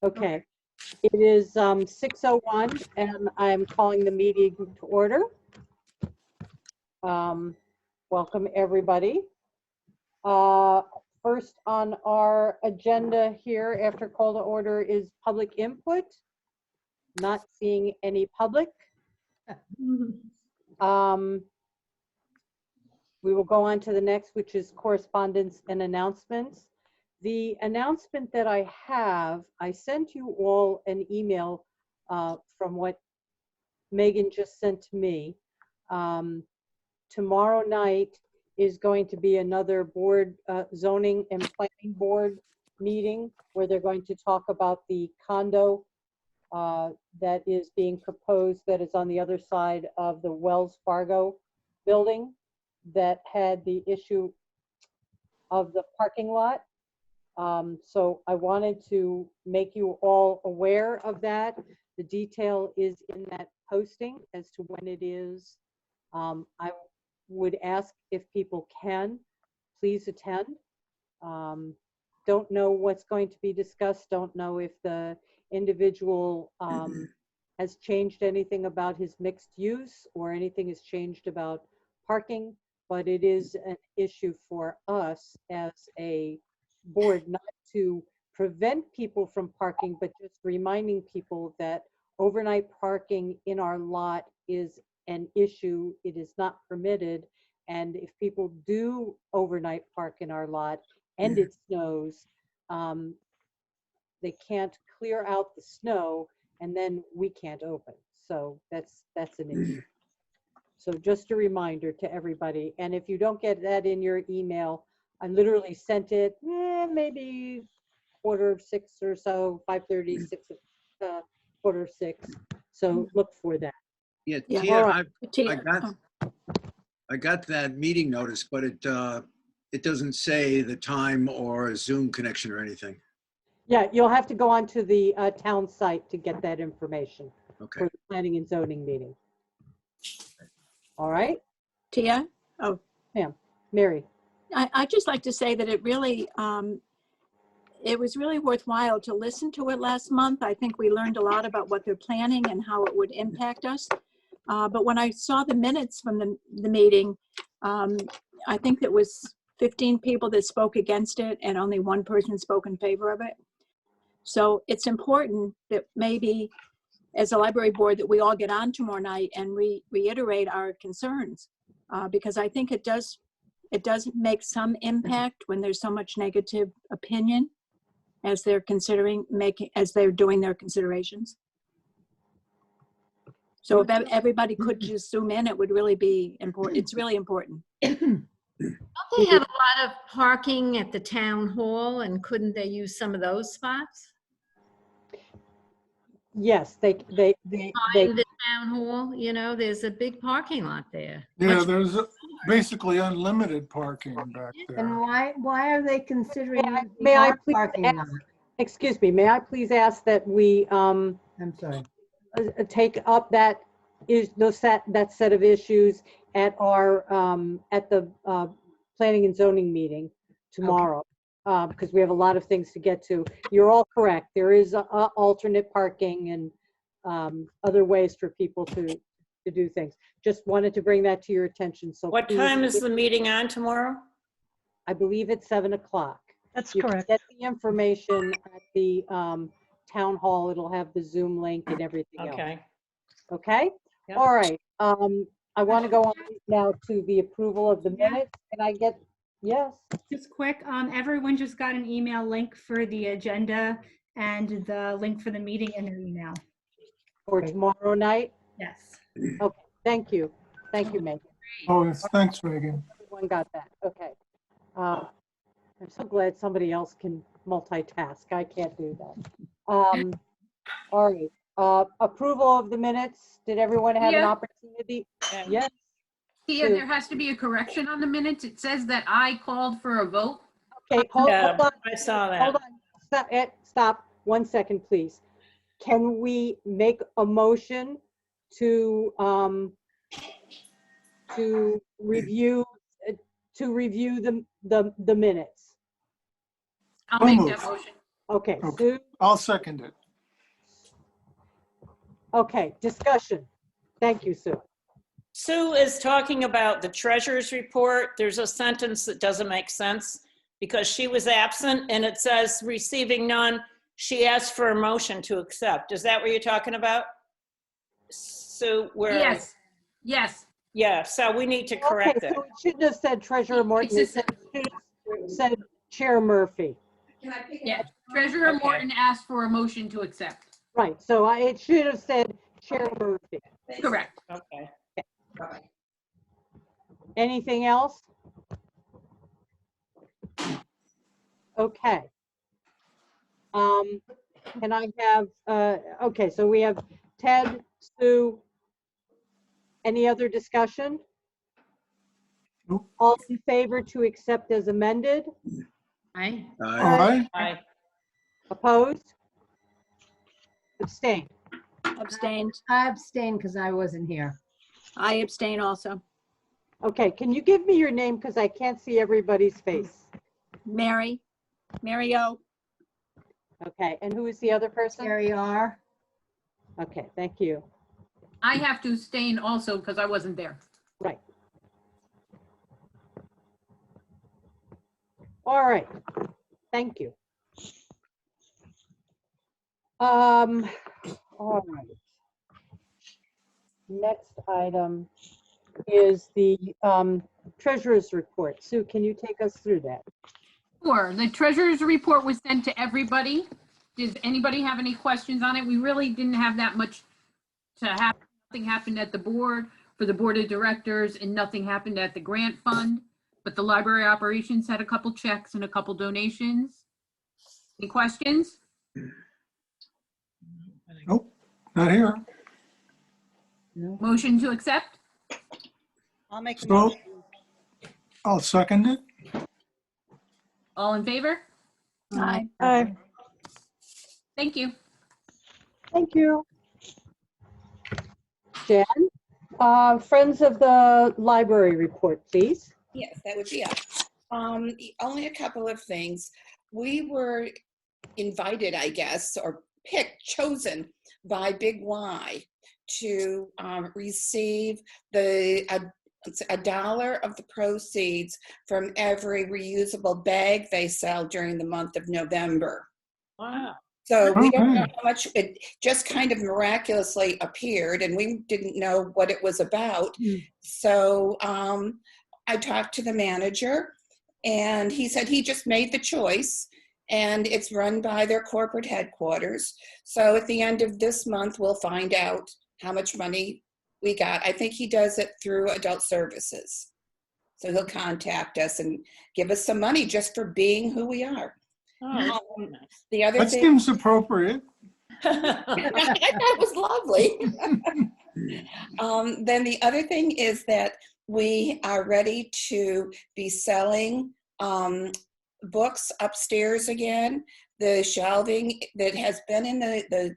Okay, it is 6:01 and I'm calling the meeting to order. Welcome everybody. First on our agenda here after call to order is public input. Not seeing any public. We will go on to the next, which is correspondence and announcements. The announcement that I have, I sent you all an email from what Megan just sent to me. Tomorrow night is going to be another board, zoning and planning board meeting where they're going to talk about the condo that is being proposed that is on the other side of the Wells Fargo building that had the issue of the parking lot. So I wanted to make you all aware of that. The detail is in that posting as to when it is. I would ask if people can, please attend. Don't know what's going to be discussed. Don't know if the individual has changed anything about his mixed use or anything has changed about parking, but it is an issue for us as a board not to prevent people from parking, but just reminding people that overnight parking in our lot is an issue. It is not permitted. And if people do overnight park in our lot and it snows, they can't clear out the snow and then we can't open. So that's an issue. So just a reminder to everybody. And if you don't get that in your email, I literally sent it maybe 5:45 or so, 5:30, 6, 5:45. So look for that. Yeah, Yeah. Tia, Right. I got that meeting notice, but it doesn't say the time or a Zoom connection or anything. Yeah, you'll have to go onto the town site to get that information. Okay. For the planning and zoning meeting. All right. Tia? Oh, Pam, Mary. I'd just like to say that it really, it was really worthwhile to listen to it last month. I think we learned a lot about what they're planning and how it would impact us. But when I saw the minutes from the meeting, I think there was 15 people that spoke against it and only one person spoke in favor of it. So it's important that maybe as a library board that we all get on tomorrow night and reiterate our concerns, because I think it does make some impact when there's so much negative opinion as they're doing their considerations. So if everybody could just zoom in, it would really be important. It's really important. Don't they have a lot of parking at the town hall, and couldn't they use some of those spots? Yes, they Behind the town hall, you know, there's a big parking lot there. Yeah, there's basically unlimited parking back there. And why are they considering may I our please parking ask- lot? excuse me, may I please ask that we I'm sorry. take up that set of issues at our at the planning and zoning meeting tomorrow, because we have a lot of things to get to. You're all correct. There is alternate parking and other ways for people to do things. Just wanted to bring that to your attention. So what time is the meeting on tomorrow? I believe it's 7 o'clock. That's You correct. can get the information at the town hall. It'll have the Zoom link and everything else. Okay. Okay. Yep. All right. I want to go on now to the approval of the minutes. Can I get, yes? Just quick, everyone just got an email link for the agenda and the link for the meeting in their email. For tomorrow night? Yes. Okay. Thank you. Thank you, Megan. Oh, yes, thanks, Megan. Everyone got that. Okay. I'm so glad somebody else can multitask. I can't do that. All right. Approval of the minutes. Did everyone have an opportunity? Yes. Tia, there has to be a correction on the minutes. It says that I called for a vote. Okay, hold on. I saw that. Hold on. Stop 1 second, please. Can we make a motion to review the minutes? I'll So make moved. that motion. Okay, Okay. Sue, I'll second it. okay, discussion. Thank you, Sue. Sue is talking about the treasurer's report. There's a sentence that doesn't make sense because she was absent and it says receiving none. She asked for a motion to accept. Is that what you're talking about? Sue, where? Yes, yes. Yeah, so we need to Okay, correct that. so it shouldn't have said Treasurer Morton, it It's should have said Chair Murphy. Yeah, Treasurer Okay. Morton asked for a motion to accept. Right, so it should have said Chair Murphy. Correct. Okay. Anything else? Okay. Can I have, okay, so we have Ted, Sue. Any other discussion? Nope. All in favor to accept as amended? Aye. All Aye. right. Aye. Opposed? Abstain. Abstained. I abstain because I wasn't here. I abstain also. Okay, can you give me your name because I can't see everybody's face? Mary O. Okay, and who is the other person? Terry R. Okay, thank you. I have to abstain also because I wasn't there. Right. All right, thank you. All right. Next item is the treasurer's report. Sue, can you take us through that? Sure. The treasurer's report was sent to everybody. Does anybody have any questions on it? We really didn't have that much to happen. Nothing happened at the board, for the board of directors, and nothing happened at the grant fund. But the library operations had a couple checks and a couple donations. Any questions? Nope, not here. Motion to accept? I'll make So I'll second it. All in favor? Aye. Aye. Thank you. Thank you. Jen, Friends of the Library report, please. Yes, that would be us. Only a couple of things. We were invited, I guess, or chosen by Big Y to receive a dollar of the proceeds from every reusable bag they sell during the month of November. Wow. So we don't know Okay. how much, it just kind of miraculously appeared and we didn't know what it was about. So I talked to the manager and he said he just made the choice and it's run by their corporate headquarters. So at the end of this month, we'll find out how much money we got. I think he does it through adult services. So he'll contact us and give us some money just for being who we are. Oh, that's The other That thing, seems appropriate. nice. I thought it was lovely. Then the other thing is that we are ready to be selling books upstairs again. The shelving that has been in the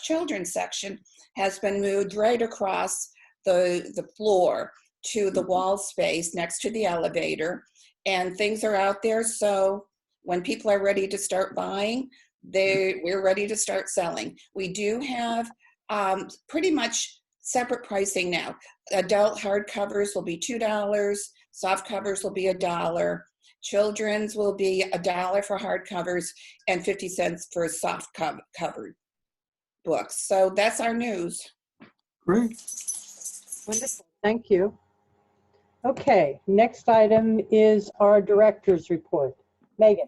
children's section has been moved right across the floor to the wall space next to the elevator. And things are out there, so when people are ready to start buying, we're ready to start selling. We do have pretty much separate pricing now. Adult hardcovers will be $2, soft covers will be $1, children's will be $1 for hardcovers and 50 cents for soft covered books. So that's our news. Great. Wonderful, thank you. Okay, next item is our director's report. Megan,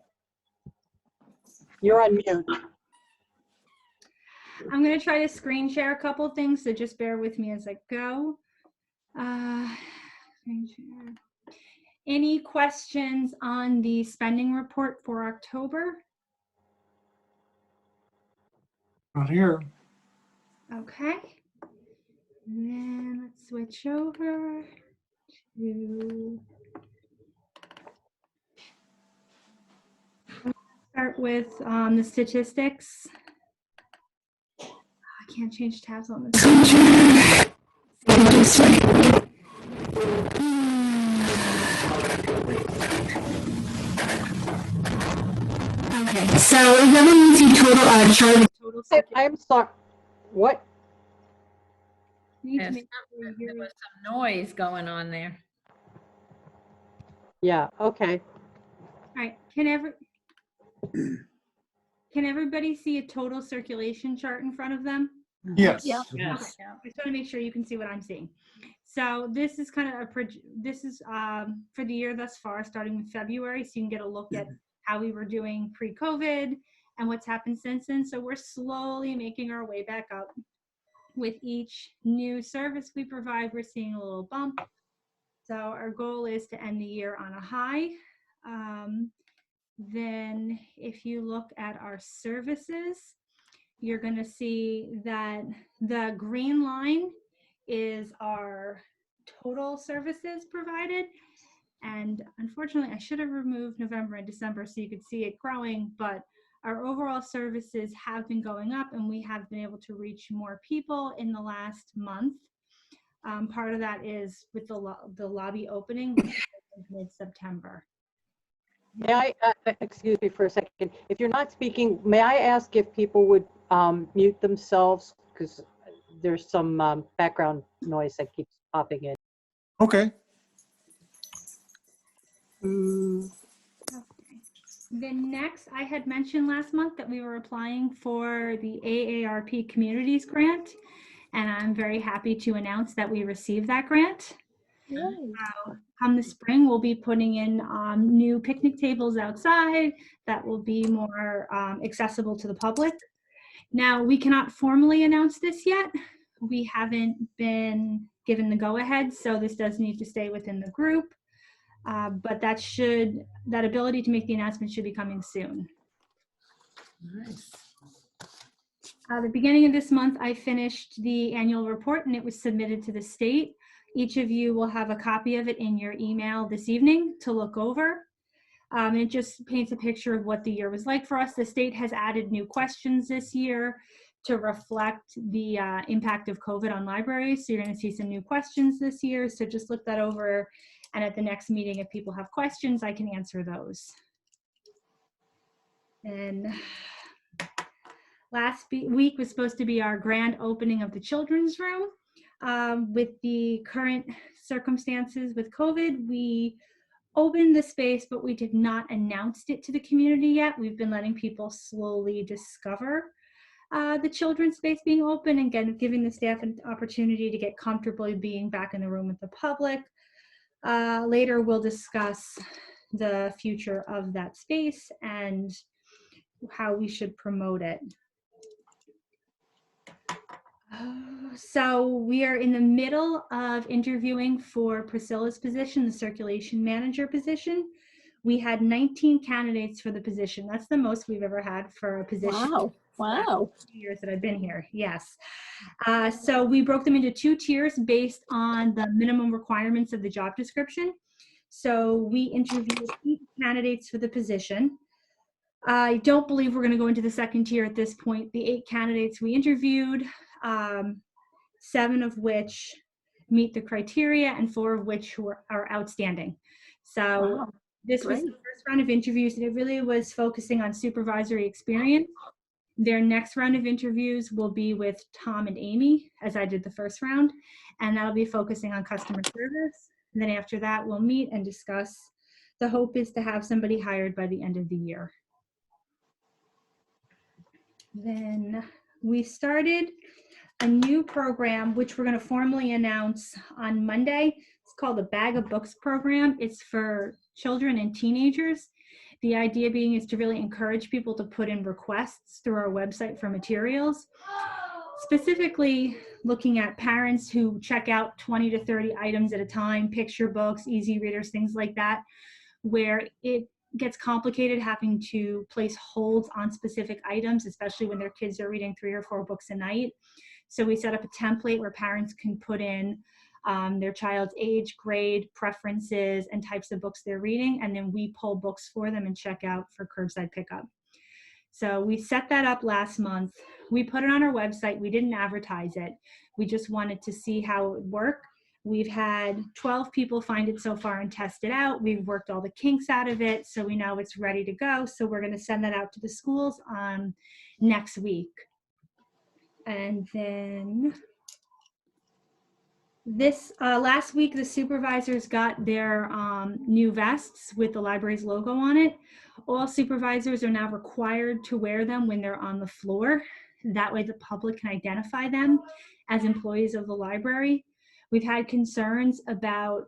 you're on mute. I'm going to try to screen share a couple of things, so just bear with me as I go. Screen share. Any questions on the spending report for October? Not here. Okay. And then let's switch over to start with the statistics. I can't change tabs on this. Okay, so if everyone see total, chart. Total I'm sorry, what? You need to Yes, make sure you there hear was some noise going on there. Yeah, okay. All right, can everybody see a total circulation chart in front of them? Yes. Yeah. Yes. I just want to make sure you can see what I'm seeing. So this is kind of this is for the year thus far, starting in February, so you can get a look at how we were doing pre-COVID and what's happened since then. So we're slowly making our way back up. With each new service we provide, we're seeing a little bump. So our goal is to end the year on a high. Then if you look at our services, you're going to see that the green line is our total services provided. And unfortunately, I should have removed November and December so you could see it growing, but our overall services have been going up and we have been able to reach more people in the last month. Part of that is with the lobby opening, which is mid-September. May I, excuse me for a second, if you're not speaking, may I ask if people would mute themselves? Because there's some background noise that keeps popping in. Okay. Then next, I had mentioned last month that we were applying for the AARP Communities Grant, and I'm very happy to announce that we received that grant. Come the spring, we'll be putting in new picnic tables outside that will be more accessible to the public. Now, we cannot formally announce this yet. We haven't been given the go-ahead, so this does need to stay within the group. But that ability to make the announcement should be coming soon. Nice. The beginning of this month, I finished the annual report and it was submitted to the state. Each of you will have a copy of it in your email this evening to look over. It just paints a picture of what the year was like for us. The state has added new questions this year to reflect the impact of COVID on libraries. So you're going to see some new questions this year. So just look that over. And at the next meeting, if people have questions, I can answer those. And last week was supposed to be our grand opening of the children's room. With the current circumstances with COVID, we opened the space, but we did not announce it to the community yet. We've been letting people slowly discover the children's space being open and giving the staff an opportunity to get comfortable being back in the room with the public. Later, we'll discuss the future of that space and how we should promote it. So we are in the middle of interviewing for Priscilla's position, the circulation manager position. We had 19 candidates for the position. That's the most we've ever had for a position. Wow. Wow. 2 years that I've been here. Yes. So we broke them into 2 tiers based on the minimum requirements of the job description. So we interviewed 8 candidates for the position. I don't believe we're going to go into the second tier at this point. The 8 candidates we interviewed, 7 of which meet the criteria and 4 of which are outstanding. So Wow. this was the first round of interviews, and it really was focusing on supervisory experience. Their next round of interviews will be with Tom and Amy, as I did the first round, and that'll be focusing on customer service. And then after that, we'll meet and discuss. The hope is to have somebody hired by the end of the year. Then we started a new program, which we're going to formally announce on Monday. It's called the Bag of Books program. It's for children and teenagers. The idea being is to really encourage people to put in requests through our website for materials, specifically looking at parents who check out 20 to 30 items at a time, picture books, easy readers, things like that, where it gets complicated having to place holds on specific items, especially when their kids are reading 3 or 4 books a night. So we set up a template where parents can put in their child's age, grade, preferences, and types of books they're reading, and then we pull books for them and check out for curbside pickup. So we set that up last month. We put it on our website. We didn't advertise it. We just wanted to see how it would work. We've had 12 people find it so far and test it out. We've worked all the kinks out of it, so we know it's ready to go. So we're going to send that out to the schools next week. And then this last week, the supervisors got their new vests with the library's logo on it. All supervisors are now required to wear them when they're on the floor. That way the public can identify them as employees of the library. We've had concerns about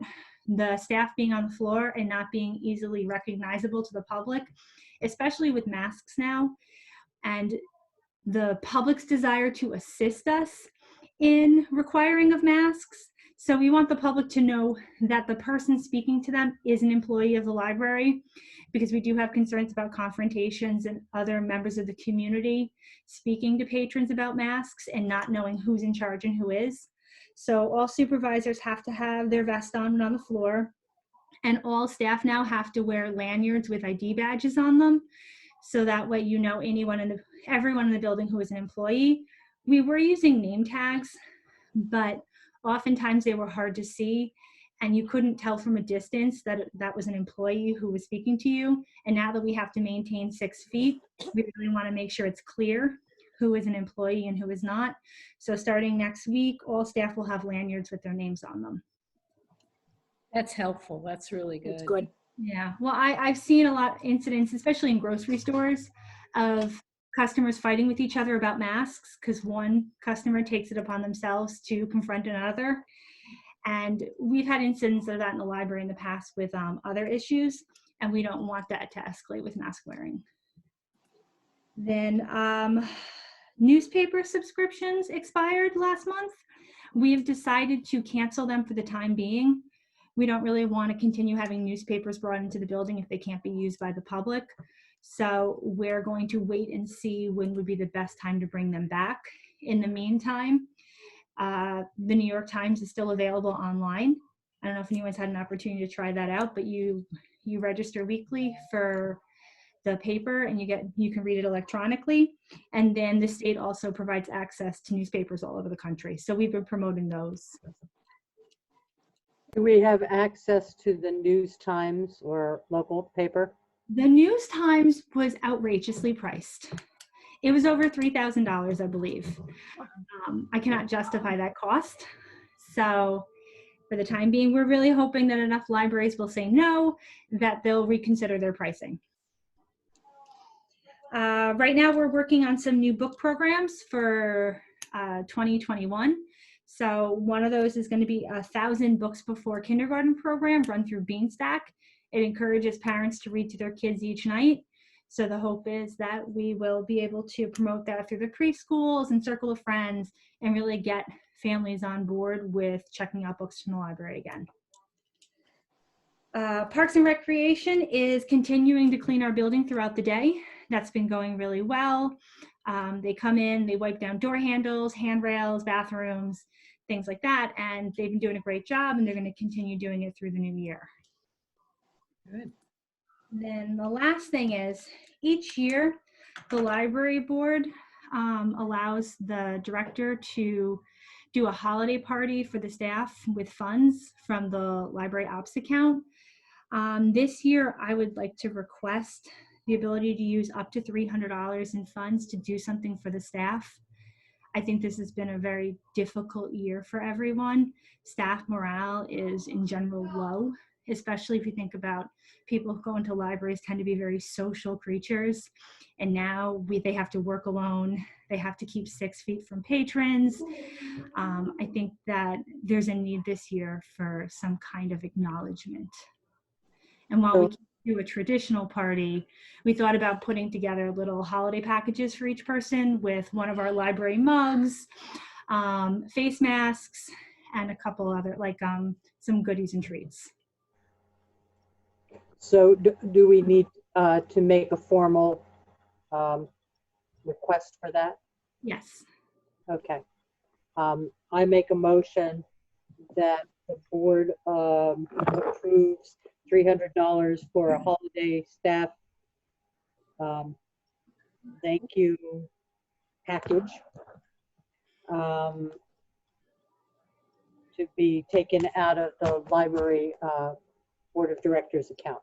the staff being on the floor and not being easily recognizable to the public, especially with masks now, and the public's desire to assist us in requiring of masks. So we want the public to know that the person speaking to them is an employee of the library, because we do have concerns about confrontations and other members of the community speaking to patrons about masks and not knowing who's in charge and who is. So all supervisors have to have their vest on when on the floor, and all staff now have to wear lanyards with ID badges on them. So that way, you know, everyone in the building who is an employee. We were using name tags, but oftentimes they were hard to see, and you couldn't tell from a distance that that was an employee who was speaking to you. And now that we have to maintain 6 feet, we really want to make sure it's clear who is an employee and who is not. So starting next week, all staff will have lanyards with their names on them. That's helpful. That's really good. It's good. Yeah, well, I've seen a lot of incidents, especially in grocery stores, of customers fighting with each other about masks because one customer takes it upon themselves to confront another. And we've had incidents of that in the library in the past with other issues, and we don't want that to escalate with mask wearing. Then newspaper subscriptions expired last month. We've decided to cancel them for the time being. We don't really want to continue having newspapers brought into the building if they can't be used by the public. So we're going to wait and see when would be the best time to bring them back. In the meantime, the New York Times is still available online. I don't know if anyone's had an opportunity to try that out, but you register weekly for the paper and you can read it electronically. And then the state also provides access to newspapers all over the country. So we've been promoting those. Do we have access to the News Times or local paper? The News Times was outrageously priced. It was over $3,000, I believe. I cannot justify that cost. So for the time being, we're really hoping that enough libraries will say no, that they'll reconsider their pricing. Right now, we're working on some new book programs for 2021. So one of those is going to be a 1,000 Books Before Kindergarten program run through Beanstack. It encourages parents to read to their kids each night. So the hope is that we will be able to promote that through the preschools and Circle of Friends and really get families on board with checking out books from the library again. Parks and Recreation is continuing to clean our building throughout the day. That's been going really well. They come in, they wipe down door handles, handrails, bathrooms, things like that, and they've been doing a great job, and they're going to continue doing it through the new year. Good. Then the last thing is, each year, the library board allows the director to do a holiday party for the staff with funds from the library ops account. This year, I would like to request the ability to use up to $300 in funds to do something for the staff. I think this has been a very difficult year for everyone. Staff morale is in general low, especially if you think about people who go into libraries tend to be very social creatures. And now they have to work alone. They have to keep 6 feet from patrons. I think that there's a need this year for some kind of acknowledgement. And while we can't do a traditional party, we thought about putting together little holiday packages for each person with one of our library mugs, face masks, and a couple other, like some goodies and treats. So do we need to make a formal request for that? Yes. Okay. I make a motion that the board approves $300 for a holiday staff thank you package to to be taken out of the library board of directors account.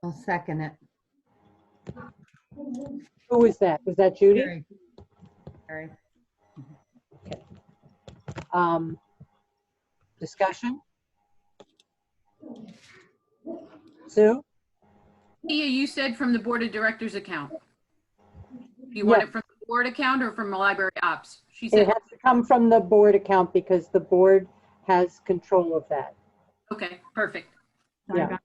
I'll second it. Who was that? Was that Judy? Carrie. Carrie. Discussion? Sue? Tia, you said from the board of directors account. Do you want Yes. it from the board account or from the library ops? She It said, has to come from the board account because the board has control of that. okay, perfect. Sorry Yeah. about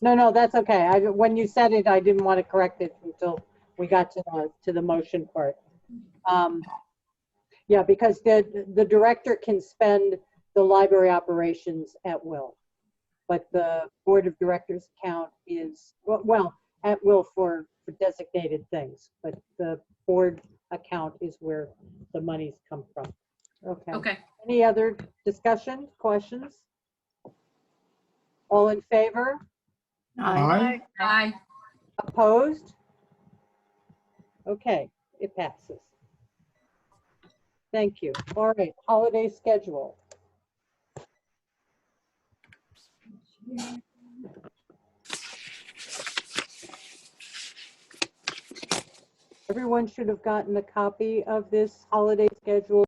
No, that's okay. When you said it, I didn't want to correct it until we got to the motion part. Yeah, because the director can spend the library operations at will, but the board of directors account is, well, at will for designated things, but the board account is where the monies come from. Okay. Okay. Any other discussion, questions? All in favor? Aye. Aye. Opposed? Okay, it passes. Thank you. All right, holiday schedule. Everyone should have gotten a copy of this holiday schedule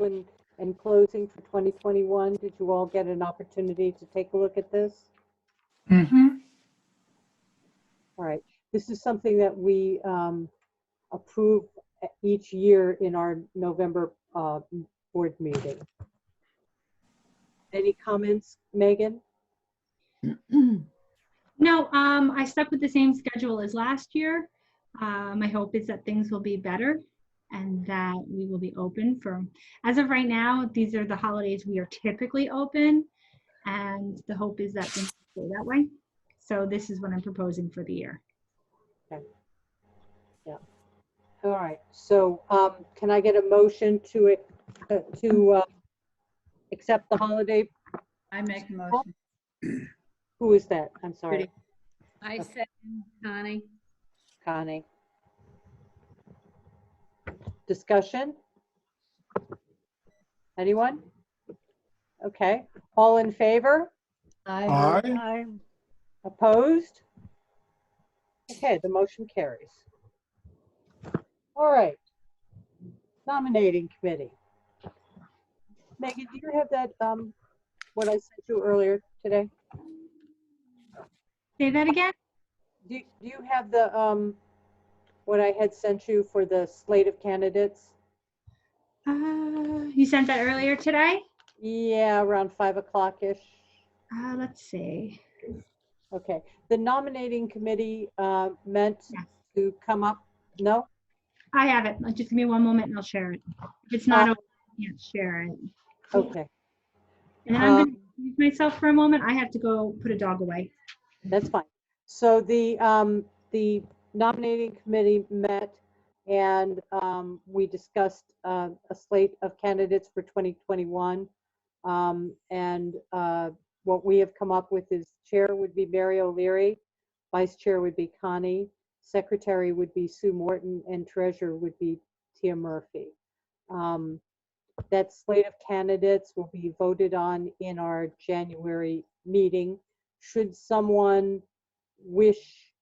and closing for 2021. Did you all get an opportunity to take a look at this? Mm-hmm. All right, this is something that we approve each year in our November board meeting. Any comments, Megan? No, I stuck with the same schedule as last year. My hope is that things will be better and that we will be open for, as of right now, these are the holidays we are typically open, and the hope is that things will stay that way. So this is what I'm proposing for the year. Okay. Yeah. All right, so can I get a motion to accept the holiday? I make a motion. Who is that? I'm sorry. I said, Connie. Connie. Discussion? Anyone? Okay, all in favor? Aye. Opposed? Okay, the motion carries. All right. Nominating committee. Megan, do you have that, what I sent you earlier today? Say that again? Do you have the, what I had sent you for the slate of candidates? You sent that earlier today? Yeah, around 5 o'clock-ish. Let's see. Okay, the nominating committee meant Yes. to come up, no? I have it. Just give me one moment and I'll share it. If it's not open, I can't share it. Okay, And then I'm going to use myself for a moment. I have to go put a dog away. that's fine. So the nominating committee met and we discussed a slate of candidates for 2021. And what we have come up with is chair would be Mary O'Leary, vice chair would be Connie, secretary would be Sue Morton, and treasurer would be Tia Murphy. That slate of candidates will be voted on in our January meeting. Should someone wish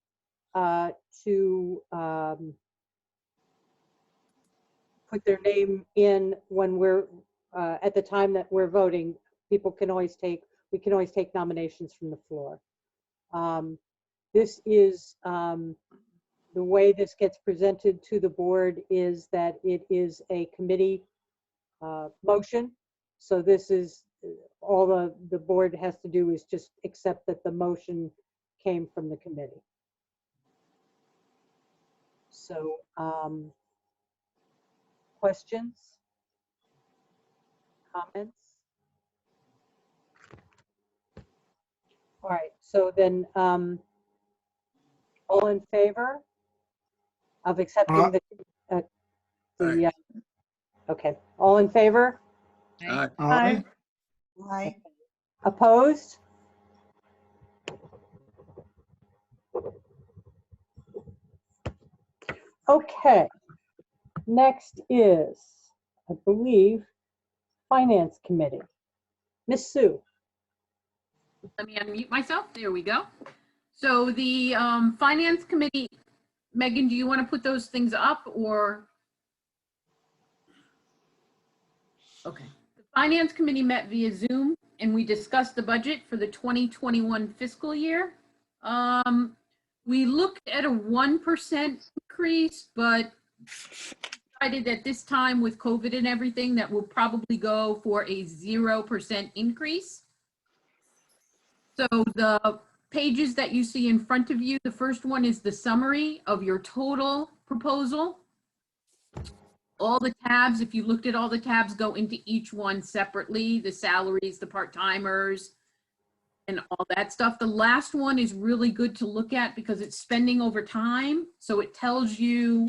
to put their name in when we're at the time that we're voting, we can always take nominations from the floor. This is the way this gets presented to the board is that it is a committee motion. So this is all the board has to do is just accept that the motion came from the committee. So questions, comments? All right, so then all in favor of accepting okay, all in favor? Aye. Aye. Opposed? Okay, next is, I believe, Finance Committee. Miss Sue. Let me unmute myself. There we go. So the Finance Committee, Megan, do you want to put those things up or? Okay. The Finance Committee met via Zoom and we discussed the budget for the 2021 fiscal year. We looked at a 1% increase, but decided that this time with COVID and everything that we'll probably go for a 0% increase. So the pages that you see in front of you, the first one is the summary of your total proposal. All the tabs, if you looked at all the tabs, go into each one separately, the salaries, the part-timers, and all that stuff. The last one is really good to look at because it's spending over time. So it tells you,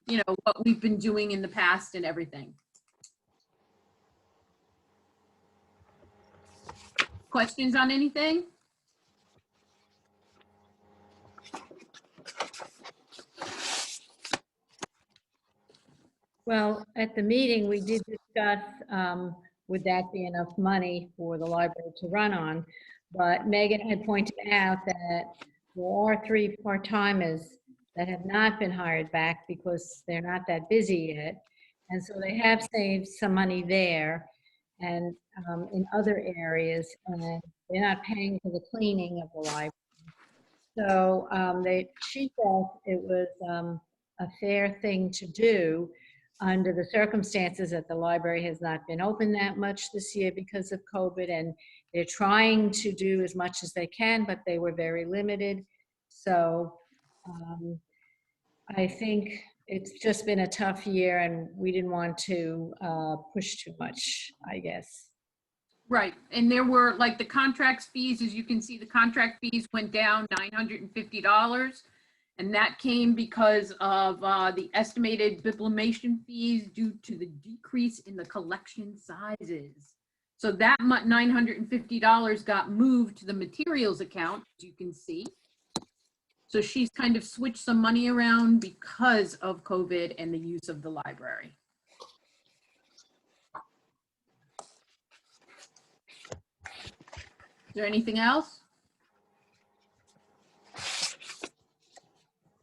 you know, what we've been doing in the past and everything. Questions on anything? Well, at the meeting, we did discuss, would that be enough money for the library to run on? But Megan had pointed out that there are 3 part-timers that have not been hired back because they're not that busy yet. And so they have saved some money there and in other areas, and they're not paying for the cleaning of the library. So she felt it was a fair thing to do under the circumstances that the library has not been open that much this year because of COVID, and they're trying to do as much as they can, but they were very limited. So I think it's just been a tough year and we didn't want to push too much, I guess. Right, and there were like the contract fees, as you can see, the contract fees went down $950. And that came because of the estimated sublimation fees due to the decrease in the collection sizes. So that $950 got moved to the materials account, as you can see. So she's kind of switched some money around because of COVID and the use of the library. Is there anything else?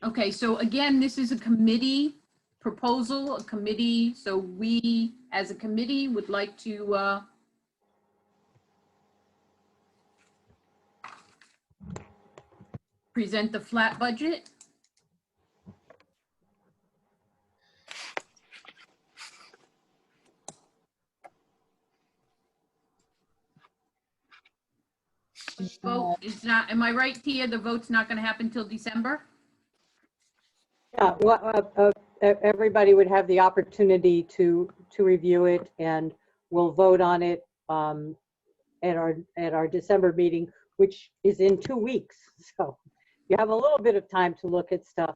Okay, so again, this is a committee proposal, a committee. So we, as a committee, would like to present the flat budget. Vote is not, am I right, Tia? The vote's not going to happen till December? Yeah, well, everybody would have the opportunity to review it, and we'll vote on it at our December meeting, which is in 2 weeks. So you have a little bit of time to look at stuff.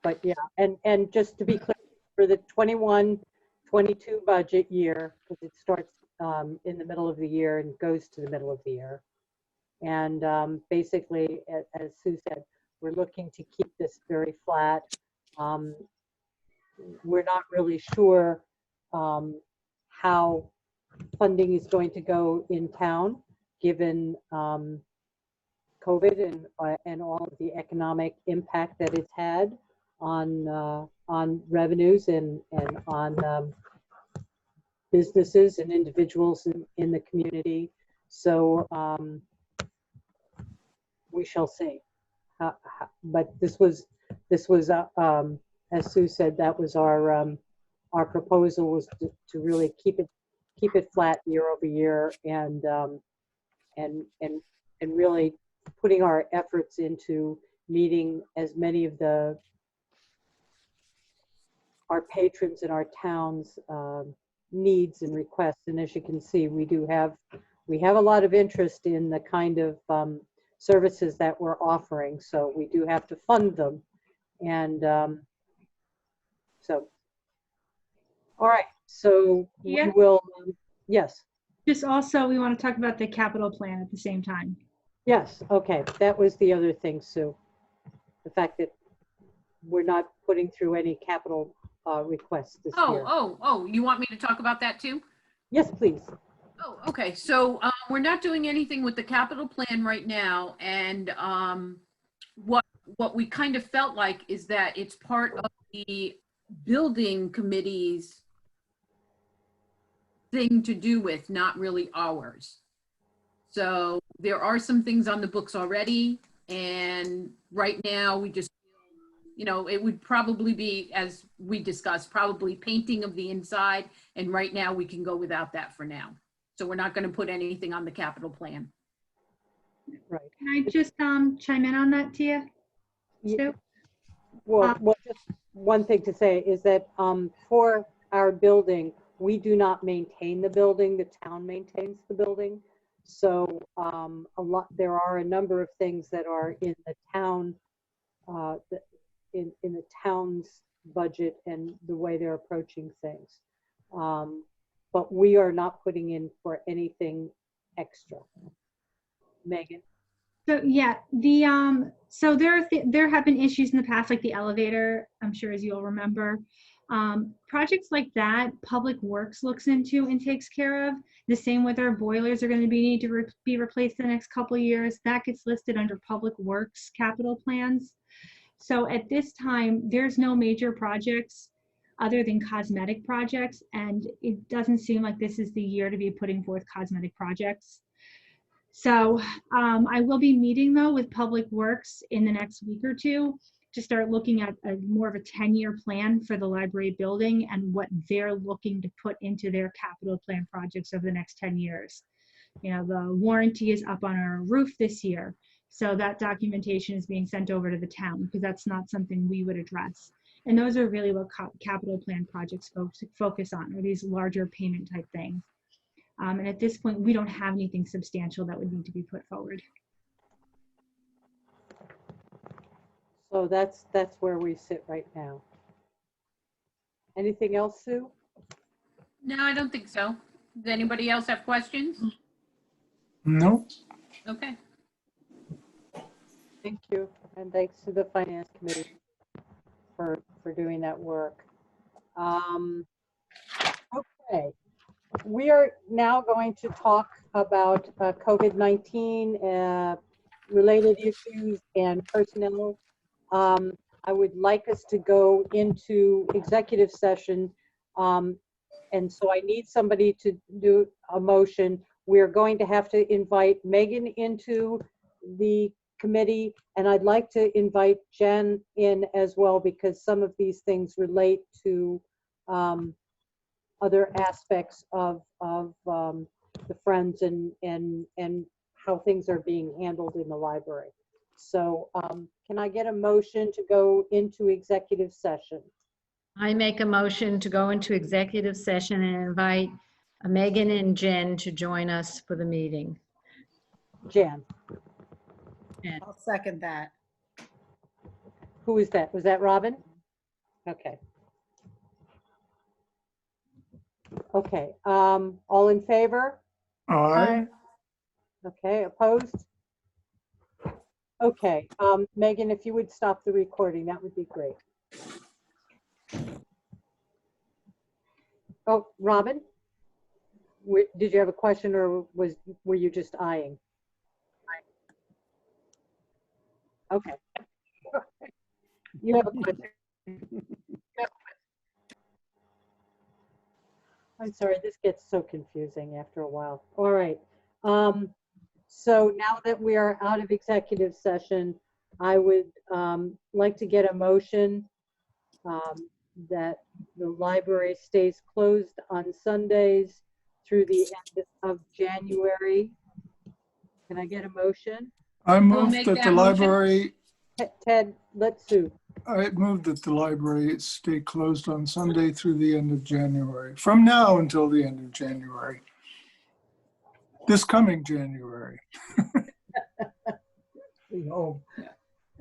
But yeah, and just to be clear, for the 21-22 budget year, because it starts in the middle of the year and goes to the middle of the year. And basically, as Sue said, we're looking to keep this very flat. We're not really sure how funding is going to go in town, given COVID and all of the economic impact that it's had on revenues and on businesses and individuals in the community. So we shall see. But this was as Sue said, that was our proposal, was to really keep it flat year over year, and really putting our efforts into meeting as many of our patrons and our towns needs and requests. And as you can see, we have a lot of interest in the kind of services that we're offering, so we do have to fund them. And so, all right, so Yeah. we will, yes. Just also, we want to talk about the capital plan at the same time. Yes, okay, that was the other thing, Sue. The fact that we're not putting through any capital requests this Oh, year. you want me to talk about that too? Yes, please. Oh, okay. So we're not doing anything with the capital plan right now. And what we kind of felt like is that it's part of the building committee's thing to do with, not really ours. So there are some things on the books already. And right now we just, you know, it would probably be, as we discussed, probably painting of the inside. And right now we can go without that for now. So we're not going to put anything on the capital plan. Right. Can I just chime in on that, Tia? Sue? Well, just one thing to say is that for our building, we do not maintain the building. The town maintains the building. So there are a number of things that are in the town, in the town's budget and the way they're approaching things. But we are not putting in for anything extra. Megan? So yeah, the so there have been issues in the past, like the elevator, I'm sure as you'll remember. Projects like that, Public Works looks into and takes care of. The same with our boilers are going to need to be replaced in the next couple of years. That gets listed under Public Works capital plans. So at this time, there's no major projects other than cosmetic projects, and it doesn't seem like this is the year to be putting forth cosmetic projects. So I will be meeting though with Public Works in the next week or two to start looking at more of a 10-year plan for the library building and what they're looking to put into their capital plan projects over the next 10 years. You know, the warranty is up on our roof this year. So that documentation is being sent over to the town because that's not something we would address. And those are really what capital plan projects focus on, or these larger payment type things. And at this point, we don't have anything substantial that would need to be put forward. So that's where we sit right now. Anything else, Sue? No, I don't think so. Does anybody else have questions? No. Okay. Thank you. And thanks to the Finance Committee for doing that work. Okay. We are now going to talk about COVID-19 related issues and personnel. I would like us to go into executive session. And so I need somebody to do a motion. We're going to have to invite Megan into the committee, and I'd like to invite Jen in as well because some of these things relate to other aspects of the Friends and how things are being handled in the library. So can I get a motion to go into executive session? I make a motion to go into executive session and invite Megan and Jen to join us for the meeting. Jan, I'll second that. who is that? Was that Robin? Okay. Okay, all in favor? Aye. Okay, opposed? Okay, Megan, if you would stop the recording, that would be great. Oh, Robin? Did you have a question or were you just eyeing? Okay. You have a question. I'm sorry, this gets so confusing after a while. All right. So now that we are out of executive session, I would like to get a motion that the library stays closed on Sundays through the end of January. Can I get a motion? I move make that that the motion. library, Ted, let's Sue. I move that the library stay closed on Sunday through the end of January, from now until the end of January. This coming January. We hope.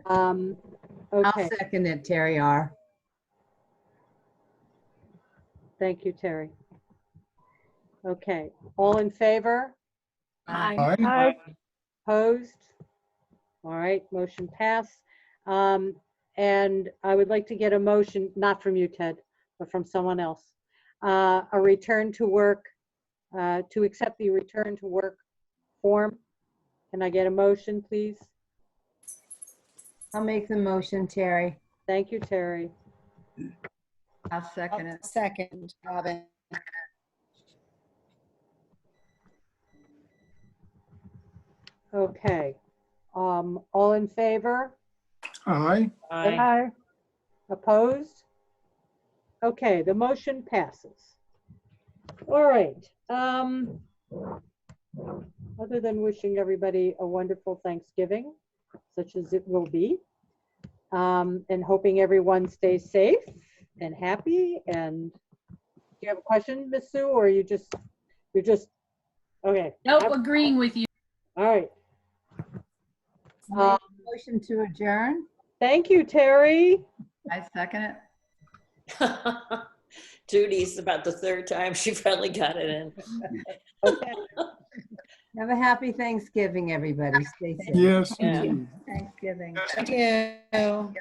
I'll Okay, second it, Terry R. thank you, Terry. Okay, all in favor? Aye. Opposed? All right, motion passed. And I would like to get a motion, not from you, Ted, but from someone else. A return to work, to accept the return to work form. Can I get a motion, please? I'll make the motion, Terry. Thank you, Terry. I'll second it. Second, Robin. Okay. All in favor? Aye. Aye. Opposed? Okay, the motion passes. All right. Other than wishing everybody a wonderful Thanksgiving, such as it will be, and hoping everyone stays safe and happy. And do you have a question, Ms. Sue, or you're just okay? Nope, agreeing with you. All right. Motion to adjourn. Thank you, Terry. I second it. Judy's about the third time she finally got it in. Okay. Have a happy Thanksgiving, everybody. Stay safe. Yes, Yeah. indeed. Thanksgiving. Thank you.